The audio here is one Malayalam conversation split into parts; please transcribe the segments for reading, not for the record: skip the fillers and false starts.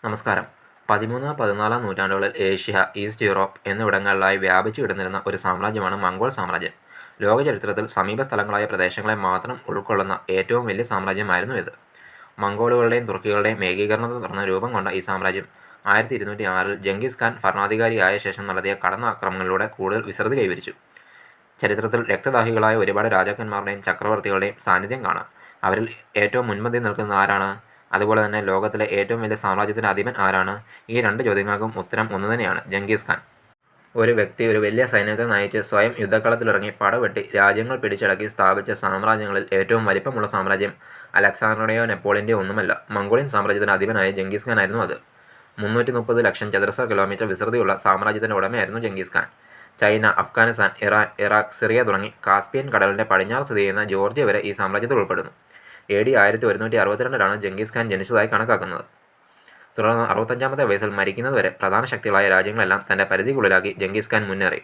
നമസ്കാരം. 13-14 നൂറ്റാണ്ടുകളിൽ ഏഷ്യ, ഈസ്റ്റ് യൂറോപ്പ് എന്നിവിടങ്ങളിലായി വ്യാപിച്ചു കിടന്നിരുന്ന ഒരു സാമ്രാജ്യമാണ് മംഗോൾ സാമ്രാജ്യം. ലോകചരിത്രത്തിൽ സമീപസ്ഥലങ്ങളായ പ്രദേശങ്ങളെ മാത്രം ഉൾക്കൊള്ളുന്ന ഏറ്റവും വലിയ സാമ്രാജ്യമായിരുന്നു ഇത്. മംഗോളുകളുടെയും തുർക്കികളുടെയും ഏകീകരണത്തെ തുടർന്ന് രൂപം കൊണ്ട ഈ സാമ്രാജ്യം 1206-ൽ ജംഗീസ് ഖാൻ ഭരണാധികാരിയായ ശേഷം നടത്തിയ കടന്നാക്രമണങ്ങളിലൂടെ കൂടുതൽ വിസ്തൃതി കൈവരിച്ചു. ചരിത്രത്തിൽ രക്തദാഹികളായ ഒരുപാട് രാജാക്കന്മാരുടെയും ചക്രവർത്തികളുടെയും സാന്നിധ്യം കാണാം. അവരിൽ ഏറ്റവും മുൻപന്തിയിൽ നിൽക്കുന്നത് ആരാണ്? അതുപോലെ തന്നെ ലോകത്തിലെ ഏറ്റവും വലിയ സാമ്രാജ്യത്തിൻ്റെ അധിപൻ ആരാണ്? ഈ രണ്ട് ചോദ്യങ്ങൾക്കും ഉത്തരം ഒന്നുതന്നെയാണ്: ജംഗീസ് ഖാൻ. ഒരു വ്യക്തി ഒരു വലിയ സൈന്യത്തെ നയിച്ച് സ്വയം യുദ്ധക്കളത്തിലിറങ്ങി പടവെട്ടി രാജ്യങ്ങൾ പിടിച്ചടക്കി സ്ഥാപിച്ച സാമ്രാജ്യങ്ങളിൽ ഏറ്റവും വലിപ്പമുള്ള സാമ്രാജ്യം അലക്സാണ്ടറുടെയോ നെപ്പോളിയൻ്റെയോ ഒന്നുമല്ല. മംഗോളിയൻ സാമ്രാജ്യത്തിൻ്റെ അധിപനായ ജംഗീസ് ഖാൻ ആയിരുന്നു അത്. 330 ലക്ഷം ചതുരശ്ര കിലോമീറ്റർ വിസ്തൃതിയുള്ള സാമ്രാജ്യത്തിൻ്റെ ഉടമയായിരുന്നു Genghis Khan. China, Afghanistan, Iran, Iraq, Syria തുടങ്ങി കാസ്പിയൻ കടലിൻ്റെ പടിഞ്ഞാറ് സ്ഥിതി ചെയ്യുന്ന ജോർജിയ വരെ ഈ സാമ്രാജ്യത്തിൽ ഉൾപ്പെടുന്നു. AD 1162-ലാണ് ജംഗീസ് ഖാൻ ജനിച്ചതായി കണക്കാക്കുന്നത്. തുടർന്ന് 65-ാമത്തെ വയസ്സിൽ മരിക്കുന്നതുവരെ പ്രധാന ശക്തികളായ രാജ്യങ്ങളെല്ലാം തൻ്റെ പരിധിക്കുള്ളിലാക്കി ജംഗീസ് ഖാൻ മുന്നേറി.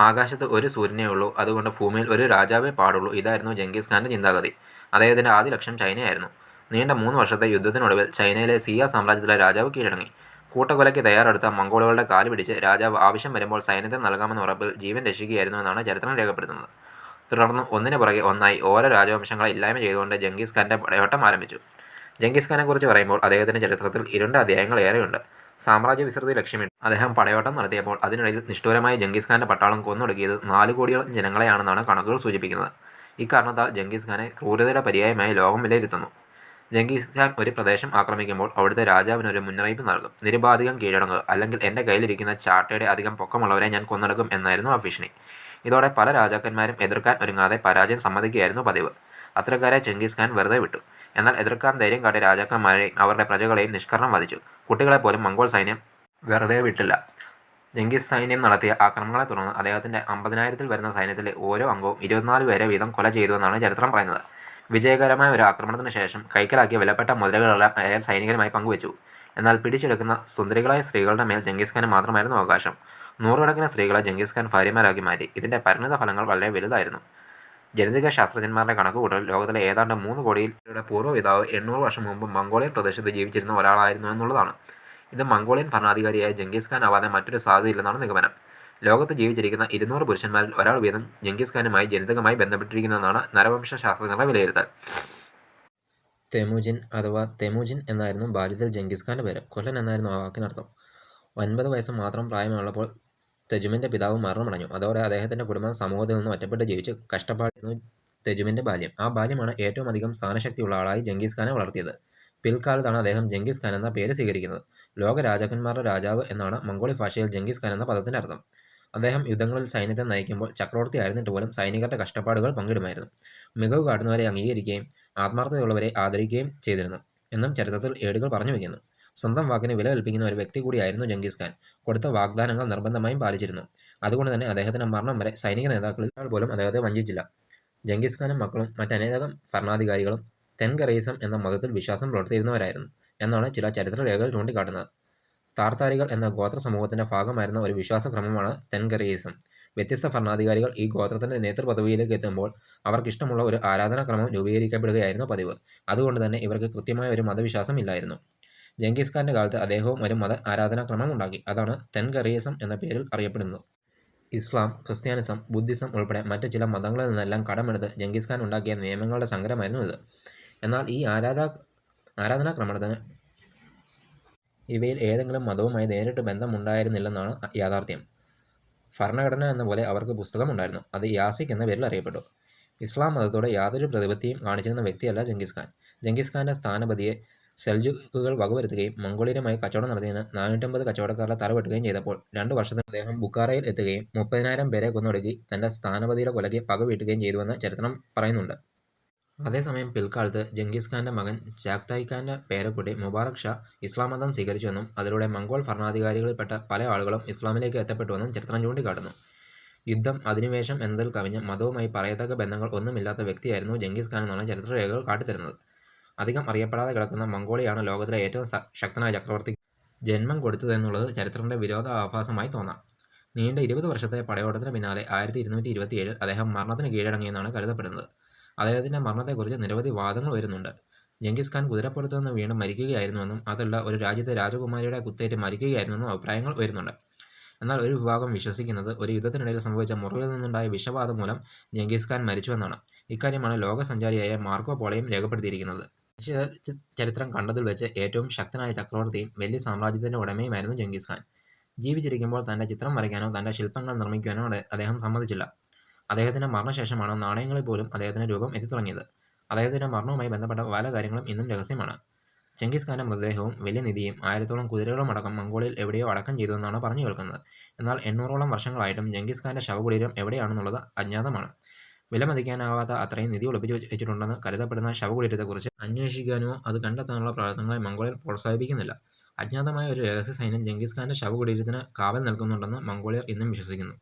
ആകാശത്ത് ഒരു സൂര്യനേ ഉള്ളൂ, അതുകൊണ്ട് ഭൂമിയിൽ ഒരു രാജാവേ പാടുള്ളൂ. ഇതായിരുന്നു ജംഗീസ് ഖാൻ്റെ ചിന്താഗതി. അദ്ദേഹത്തിൻ്റെ ആദ്യ ലക്ഷ്യം ചൈനയായിരുന്നു. നീണ്ട 3 വർഷത്തെ യുദ്ധത്തിനൊടുവിൽ ചൈനയിലെ സിയ സാമ്രാജ്യത്തിലെ രാജാവ് കീഴടങ്ങി. കൂട്ടക്കൊലയ്ക്ക് തയ്യാറെടുത്ത മംഗോളുകളുടെ കാല് പിടിച്ച് രാജാവ് ആവശ്യം വരുമ്പോൾ സൈന്യത്തെ നൽകാമെന്ന ഉറപ്പിൽ ജീവൻ രക്ഷിക്കുകയായിരുന്നു എന്നാണ് ചരിത്രം രേഖപ്പെടുത്തുന്നത്. തുടർന്ന് ഒന്നിനു പുറകെ ഒന്നായി ഓരോ രാജവംശങ്ങളെ ഇല്ലായ്മ ചെയ്തുകൊണ്ട് ജംഗീസ് ഖാൻ്റെ പടയോട്ടം ആരംഭിച്ചു. ജംഗീസ് ഖാനെക്കുറിച്ച് പറയുമ്പോൾ അദ്ദേഹത്തിൻ്റെ ചരിത്രത്തിൽ ഇരുണ്ട അധ്യായങ്ങൾ ഏറെയുണ്ട്. സാമ്രാജ്യ വിസ്തൃതി ലക്ഷ്യമിട്ട് അദ്ദേഹം പടയോട്ടം നടത്തിയപ്പോൾ അതിനിടയിൽ നിഷ്ഠൂരമായി ജംഗീസ് ഖാൻ്റെ പട്ടാളം കൊന്നൊടുക്കിയത് 4 കോടിയോളം ജനങ്ങളെയാണെന്നാണ് കണക്കുകൾ സൂചിപ്പിക്കുന്നത്. ഇക്കാരണത്താൽ ജംഗീസ് ഖാനെ ക്രൂരതയുടെ പര്യായമായി ലോകം വിലയിരുത്തുന്നു. ജംഗീസ് ഖാൻ ഒരു പ്രദേശം ആക്രമിക്കുമ്പോൾ അവിടുത്തെ രാജാവിന് ഒരു മുന്നറിയിപ്പ് നൽകും: നിരുപാധികം കീഴടങ്ങുക, അല്ലെങ്കിൽ എൻ്റെ കയ്യിലിരിക്കുന്ന ചാട്ടയുടെ അധികം പൊക്കമുള്ളവരെ ഞാൻ കൊന്നെടുക്കും എന്നായിരുന്നു ആ ഭീഷണി. ഇതോടെ പല രാജാക്കന്മാരും എതിർക്കാൻ ഒരുങ്ങാതെ പരാജയം സമ്മതിക്കുകയായിരുന്നു പതിവ്. അത്തരക്കാരെ ജംഗീസ് ഖാൻ വെറുതെ വിട്ടു. എന്നാൽ എതിർക്കാൻ ധൈര്യം കാട്ടിയ രാജാക്കന്മാരെയും അവരുടെ പ്രജകളെയും നിഷ്കരണം വധിച്ചു. കുട്ടികളെപ്പോലും മംഗോൾ സൈന്യം വെറുതെ വിട്ടില്ല. ജംഗീസ് സൈന്യം നടത്തിയ ആക്രമണങ്ങളെ തുടർന്ന് അദ്ദേഹത്തിൻ്റെ 50,000-ൽ വരുന്ന സൈന്യത്തിലെ ഓരോ അംഗവും 24 പേരെ വീതം കൊല ചെയ്തുവെന്നാണ് ചരിത്രം പറയുന്നത്. വിജയകരമായ ഒരു ആക്രമണത്തിന് ശേഷം കൈക്കലാക്കിയ വിലപ്പെട്ട മുതലുകളെല്ലാം അയാൾ സൈനികരുമായി പങ്കുവച്ചു. എന്നാൽ പിടിച്ചെടുക്കുന്ന സുന്ദരികളായ സ്ത്രീകളുടെ മേൽ ജംഗീസ് ഖാന് മാത്രമായിരുന്നു അവകാശം. 100 കണക്കിന് സ്ത്രീകളെ ജംഗീസ് ഖാൻ ഭാര്യമാരാക്കി മാറ്റി. ഇതിൻ്റെ പരിണിത ഫലങ്ങൾ വളരെ വലുതായിരുന്നു. ജനിതക ശാസ്ത്രജ്ഞന്മാരുടെ കണക്കുകൂട്ടൽ ലോകത്തിലെ ഏതാണ്ട് 3 കോടിയുടെ പൂർവ്വപിതാവ് 800 വർഷം മുമ്പ് മംഗോളിയൻ പ്രദേശത്ത് ജീവിച്ചിരുന്ന ഒരാളായിരുന്നു എന്നുള്ളതാണ്. ഇത് മംഗോളിയൻ ഭരണാധികാരിയായ ജംഗീസ് ഖാൻ ആവാതെ മറ്റൊരു സാധ്യതയില്ലെന്നാണ് നിഗമനം. ലോകത്ത് ജീവിച്ചിരിക്കുന്ന 200 പുരുഷന്മാരിൽ ഒരാൾ വീതം ജംഗീസ് ഖാനുമായി ജനിതകമായി ബന്ധപ്പെട്ടിരിക്കുന്നതെന്നാണ് നരവംശ ശാസ്ത്രജ്ഞരുടെ വിലയിരുത്തൽ. തെമുജിൻ അഥവാ തെമുജിൻ എന്നായിരുന്നു ബാല്യത്തിൽ ജംഗീസ് ഖാൻ്റെ പേര്. കൊല്ലൻ എന്നായിരുന്നു ആ വാക്കിനർത്ഥം. 9 വയസ്സ് മാത്രം പ്രായമുള്ളപ്പോൾ തെജുമിൻ്റെ പിതാവ് മരണമടഞ്ഞു. അതോടെ അദ്ദേഹത്തിൻ്റെ കുടുംബം സമൂഹത്തിൽ നിന്നും ഒറ്റപ്പെട്ട് ജീവിച്ച് കഷ്ടപ്പാടായിരുന്നു തെജുമിൻ്റെ ബാല്യം. ആ ബാല്യമാണ് ഏറ്റവും അധികം സ്ഥാനശക്തിയുള്ള ആളായി ജംഗീസ് ഖാനെ വളർത്തിയത്. പിൽക്കാലത്താണ് അദ്ദേഹം ജംഗീസ് ഖാൻ എന്ന പേര് സ്വീകരിക്കുന്നത്. ലോക രാജാക്കന്മാരുടെ രാജാവ് എന്നാണ് മംഗോളി ഭാഷയിൽ ജംഗീസ് ഖാൻ എന്ന പദത്തിൻ്റെ അർത്ഥം. അദ്ദേഹം യുദ്ധങ്ങളിൽ സൈന്യത്തെ നയിക്കുമ്പോൾ ചക്രവർത്തി ആയിരുന്നിട്ട് പോലും സൈനികരുടെ കഷ്ടപ്പാടുകൾ പങ്കിടുമായിരുന്നു. മികവ് കാട്ടുന്നവരെ അംഗീകരിക്കുകയും ആത്മാർത്ഥതയുള്ളവരെ ആദരിക്കുകയും ചെയ്തിരുന്നു എന്നും ചരിത്രത്തിൽ ഏടുകൾ പറഞ്ഞു വയ്ക്കുന്നു. സ്വന്തം വാക്കിന് വില കൽപ്പിക്കുന്ന ഒരു വ്യക്തി കൂടിയായിരുന്നു ജംഗീസ് ഖാൻ. കൊടുത്ത വാഗ്ദാനങ്ങൾ നിർബന്ധമായും പാലിച്ചിരുന്നു. അതുകൊണ്ട് തന്നെ അദ്ദേഹത്തിൻ്റെ മരണം വരെ സൈനിക നേതാക്കളിൽ പോലും അദ്ദേഹത്തെ വഞ്ചിച്ചില്ല. ജംഗീസ് ഖാനും മക്കളും മറ്റനേകം ഭരണാധികാരികളും തെൻഗറീസം എന്ന മതത്തിൽ വിശ്വാസം പുലർത്തിയിരുന്നവരായിരുന്നു എന്നാണ് ചില ചരിത്രരേഖകൾ ചൂണ്ടിക്കാട്ടുന്നത്. താർത്താരികൾ എന്ന ഗോത്ര സമൂഹത്തിൻ്റെ ഭാഗമായിരുന്ന ഒരു വിശ്വാസക്രമമാണ് തെൻഗറീസം. വ്യത്യസ്ത ഭരണാധികാരികൾ ഈ ഗോത്രത്തിൻ്റെ നേതൃപദവിയിലേക്ക് എത്തുമ്പോൾ അവർക്കിഷ്ടമുള്ള ഒരു ആരാധനാക്രമം രൂപീകരിക്കപ്പെടുകയായിരുന്നു പതിവ്. അതുകൊണ്ട് തന്നെ ഇവർക്ക് കൃത്യമായ ഒരു മതവിശ്വാസം ഇല്ലായിരുന്നു. ജംഗീസ് ഖാൻ്റെ കാലത്ത് അദ്ദേഹവും ഒരു മത ആരാധനാക്രമം ഉണ്ടാക്കി. അതാണ് തെൻഗറീസം എന്ന പേരിൽ അറിയപ്പെടുന്നത്. ഇസ്ലാം, ക്രിസ്ത്യാനിസം, ബുദ്ധിസം ഉൾപ്പെടെ മറ്റ് ചില മതങ്ങളിൽ നിന്നെല്ലാം കടമെടുത്ത് ജംഗീസ് ഖാൻ ഉണ്ടാക്കിയ നിയമങ്ങളുടെ സംഗ്രഹമായിരുന്നു ഇത്. എന്നാൽ ഈ ആരാധനാക്രമണത്തിന് ഇവയിൽ ഏതെങ്കിലും മതവുമായി നേരിട്ട് ബന്ധമുണ്ടായിരുന്നില്ലെന്നാണ് യാഥാർത്ഥ്യം. ഭരണഘടന എന്ന പോലെ അവർക്ക് പുസ്തകം ഉണ്ടായിരുന്നു. അത് യാസിക് എന്ന പേരിൽ അറിയപ്പെട്ടു. ഇസ്ലാം മതത്തോട് യാതൊരു പ്രതിപത്തിയും കാണിച്ചിരുന്ന വ്യക്തിയല്ല ജംഗീസ് ഖാൻ. ജംഗീസ് ഖാൻ്റെ സ്ഥാനപതിയെ സെൽജുക്കുകൾ വകവരുത്തുകയും മംഗോളിയരുമായി കച്ചവടം നടത്തിയതിന് 450 കച്ചവടക്കാരെ തറവെട്ടുകയും ചെയ്തപ്പോൾ 2 വർഷത്തിന് അദ്ദേഹം ബുഖാറയിൽ എത്തുകയും 30,000 പേരെ കൊന്നൊടുക്കി തൻ്റെ സ്ഥാനപതിയുടെ കൊലയ്ക്ക് പക വീട്ടുകയും ചെയ്തുവെന്ന് ചരിത്രം പറയുന്നുണ്ട്. അതേസമയം പിൽക്കാലത്ത് ജംഗീസ് ഖാൻ്റെ മകൻ ചാഗ്തായ് ഖാൻ്റെ പേരക്കുട്ടി മുബാറക് ഷാ ഇസ്ലാം മതം സ്വീകരിച്ചുവെന്നും അതിലൂടെ മംഗോൾ ഭരണാധികാരികളിൽപ്പെട്ട പല ആളുകളും ഇസ്ലാമിലേക്ക് എത്തപ്പെട്ടുവെന്നും ചരിത്രം ചൂണ്ടിക്കാട്ടുന്നു. യുദ്ധം, അധിനിവേശം എന്നതിൽ കവിഞ്ഞ് മതവുമായി പറയത്തക്ക ബന്ധങ്ങൾ ഒന്നുമില്ലാത്ത വ്യക്തിയായിരുന്നു ജംഗീസ് ഖാൻ എന്നാണ് ചരിത്രരേഖകൾ കാട്ടിത്തരുന്നത്. അധികം അറിയപ്പെടാതെ കിടക്കുന്ന മംഗോളിയാണ് ലോകത്തിലെ ഏറ്റവും ശക്തനായ ചക്രവർത്തി ജന്മം കൊടുത്തതെന്നുള്ളത് ചരിത്രത്തിൻ്റെ വിരോധാഭാസമായി തോന്നാം. നീണ്ട 20 വർഷത്തെ പടയോട്ടത്തിന് പിന്നാലെ 1227 അദ്ദേഹം മരണത്തിന് കീഴടങ്ങിയെന്നാണ് കരുതപ്പെടുന്നത്. അദ്ദേഹത്തിൻ്റെ മരണത്തെക്കുറിച്ച് നിരവധി വാദങ്ങൾ വരുന്നുണ്ട്. ജംഗിസ് ഖാൻ കുതിരപ്പുറത്തു നിന്ന് വീണ് മരിക്കുകയായിരുന്നുവെന്നും അതല്ല ഒരു രാജ്യത്തെ രാജകുമാരിയുടെ കുത്തേറ്റ് മരിക്കുകയായിരുന്നുവെന്നും അഭിപ്രായങ്ങൾ ഉയരുന്നുണ്ട്. എന്നാൽ ഒരു വിഭാഗം വിശ്വസിക്കുന്നത് ഒരു യുദ്ധത്തിനിടയിൽ സംഭവിച്ച മുറിവിൽ നിന്നുണ്ടായ വിഷബാധ മൂലം ജംഗിസ് ഖാൻ മരിച്ചുവെന്നാണ്. ഇക്കാര്യമാണ് ലോകസഞ്ചാരിയായ മാർക്കോ പോളോയും രേഖപ്പെടുത്തിയിരിക്കുന്നത്. മനുഷ്യ ചരിത്രം കണ്ടതിൽ വെച്ച് ഏറ്റവും ശക്തനായ ചക്രവർത്തിയും വലിയ സാമ്രാജ്യത്തിന്റെ ഉടമയുമായിരുന്നു ജംഗിസ് ഖാൻ. ജീവിച്ചിരിക്കുമ്പോൾ തന്റെ ചിത്രം വരയ്ക്കാനോ തന്റെ ശില്പങ്ങൾ നിർമ്മിക്കാനോ അദ്ദേഹം സമ്മതിച്ചില്ല. അദ്ദേഹത്തിന്റെ മരണശേഷമാണ് നാണയങ്ങളിൽ പോലും അദ്ദേഹത്തിന്റെ രൂപം എത്തിത്തുടങ്ങിയത്. അദ്ദേഹത്തിന്റെ മരണവുമായി ബന്ധപ്പെട്ട പല കാര്യങ്ങളും ഇന്നും രഹസ്യമാണ്. ചെങ്കിസ് ഖാന്റെ മൃതദേഹവും വലിയ നിധിയും 1000ഓളം കുതിരകളും അടക്കം മംഗോളിയയിൽ എവിടെയോ അടക്കം ചെയ്തുവെന്നാണ് പറഞ്ഞു കേൾക്കുന്നത്. എന്നാൽ 800ഓളം വർഷങ്ങളായിട്ടും ജംഗിസ് ഖാന്റെ ശവകുടീരം എവിടെയാണെന്നുള്ളത് അജ്ഞാതമാണ്. വിലമതിക്കാനാവാത്ത അത്രയും നിധി ഒളിപ്പിച്ചു വെച്ചിട്ടുണ്ടെന്ന് കരുതപ്പെടുന്ന ശവകുടീരത്തെക്കുറിച്ച് അന്വേഷിക്കാനോ അത് കണ്ടെത്താനുള്ള പ്രവർത്തനങ്ങളെ മംഗോളിയർ പ്രോത്സാഹിപ്പിക്കുന്നില്ല. അജ്ഞാതമായ ഒരു രഹസ്യ സൈന്യം ജംഗിസ് ഖാന്റെ ശവകുടീരത്തിന് കാവൽ നിൽക്കുന്നുണ്ടെന്ന് മംഗോളിയർ ഇന്നും വിശ്വസിക്കുന്നു.